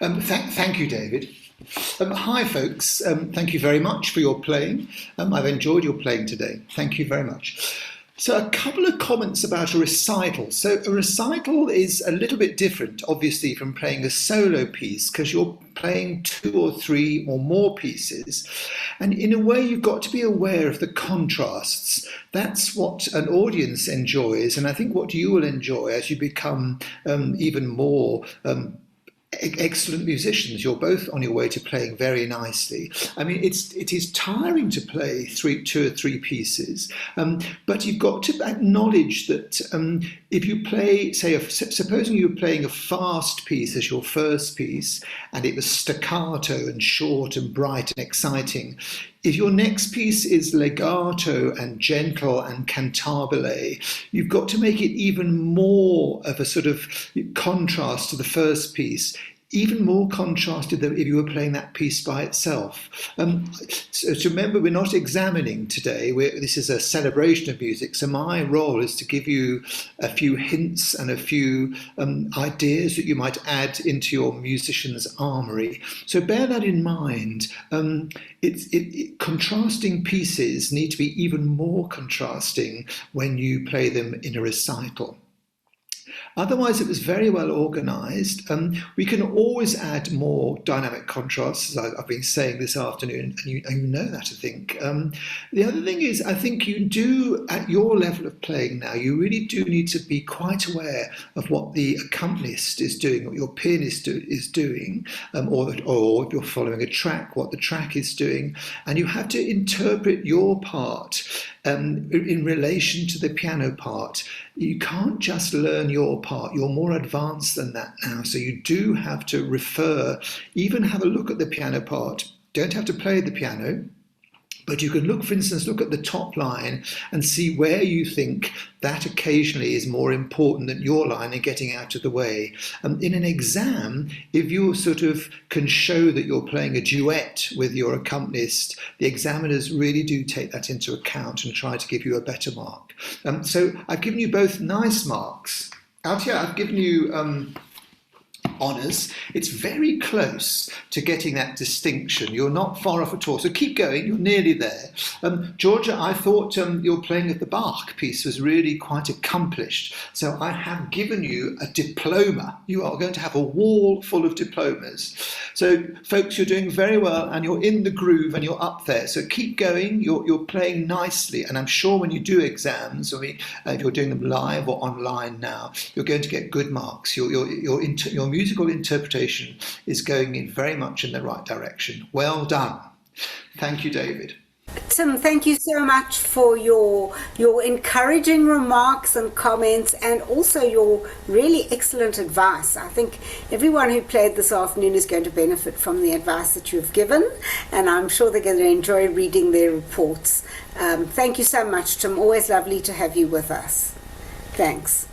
Thank you, David. Hi, folks. Thank you very much for your playing. I've enjoyed your playing today. Thank you very much. So a couple of comments about a recital. So a recital is a little bit different, obviously, from playing a solo piece, because you're playing 2 or 3 or more pieces. And in a way, you've got to be aware of the contrasts. That's what an audience enjoys. And I think what you will enjoy as you become even more excellent musicians. You're both on your way to playing very nicely. I mean, it is tiring to play 2 or 3 pieces, but you've got to acknowledge that if you play, say, supposing you were playing a fast piece as your first piece, and it was staccato and short and bright and exciting, if your next piece is legato and gentle and cantabile, you've got to make it even more of a sort of contrast to the first piece, even more contrasted than if you were playing that piece by itself. So to remember, we're not examining today. This is a celebration of music, so my role is to give you a few hints and a few ideas that you might add into your musician's armoury. So bear that in mind. Contrasting pieces need to be even more contrasting when you play them in a recital. Otherwise, it was very well organised. We can always add more dynamic contrasts, as I've been saying this afternoon, and you know that, I think. The other thing is, I think you do, at your level of playing now, you really do need to be quite aware of what the accompanist is doing, what your pianist is doing, or if you're following a track, what the track is doing. And you have to interpret your part in relation to the piano part. You can't just learn your part. You're more advanced than that now. So you do have to refer, even have a look at the piano part. Don't have to play the piano, but you can look, for instance, look at the top line and see where you think that occasionally is more important than your line and getting out of the way. In an exam, if you sort of can show that you're playing a duet with your accompanist, the examiners really do take that into account and try to give you a better mark. So I've given you both nice marks. Out here, I've given you honours. It's very close to getting that distinction. You're not far off at all. So keep going. You're nearly there. Georgia, I thought your playing of the Bach piece was really quite accomplished. So I have given you a diploma. You are going to have a wall full of diplomas. So folks, you're doing very well and you're in the groove and you're up there. So keep going. You're playing nicely. And I'm sure when you do exams, if you're doing them live or online now, you're going to get good marks. Your musical interpretation is going in very much in the right direction. Well done. Thank you, David. Tim, thank you so much for your encouraging remarks and comments, and also your really excellent advice. I think everyone who played this afternoon is going to benefit from the advice that you've given, and I'm sure they're going to enjoy reading their reports. Thank you so much, Tim. Always lovely to have you with us. Thanks.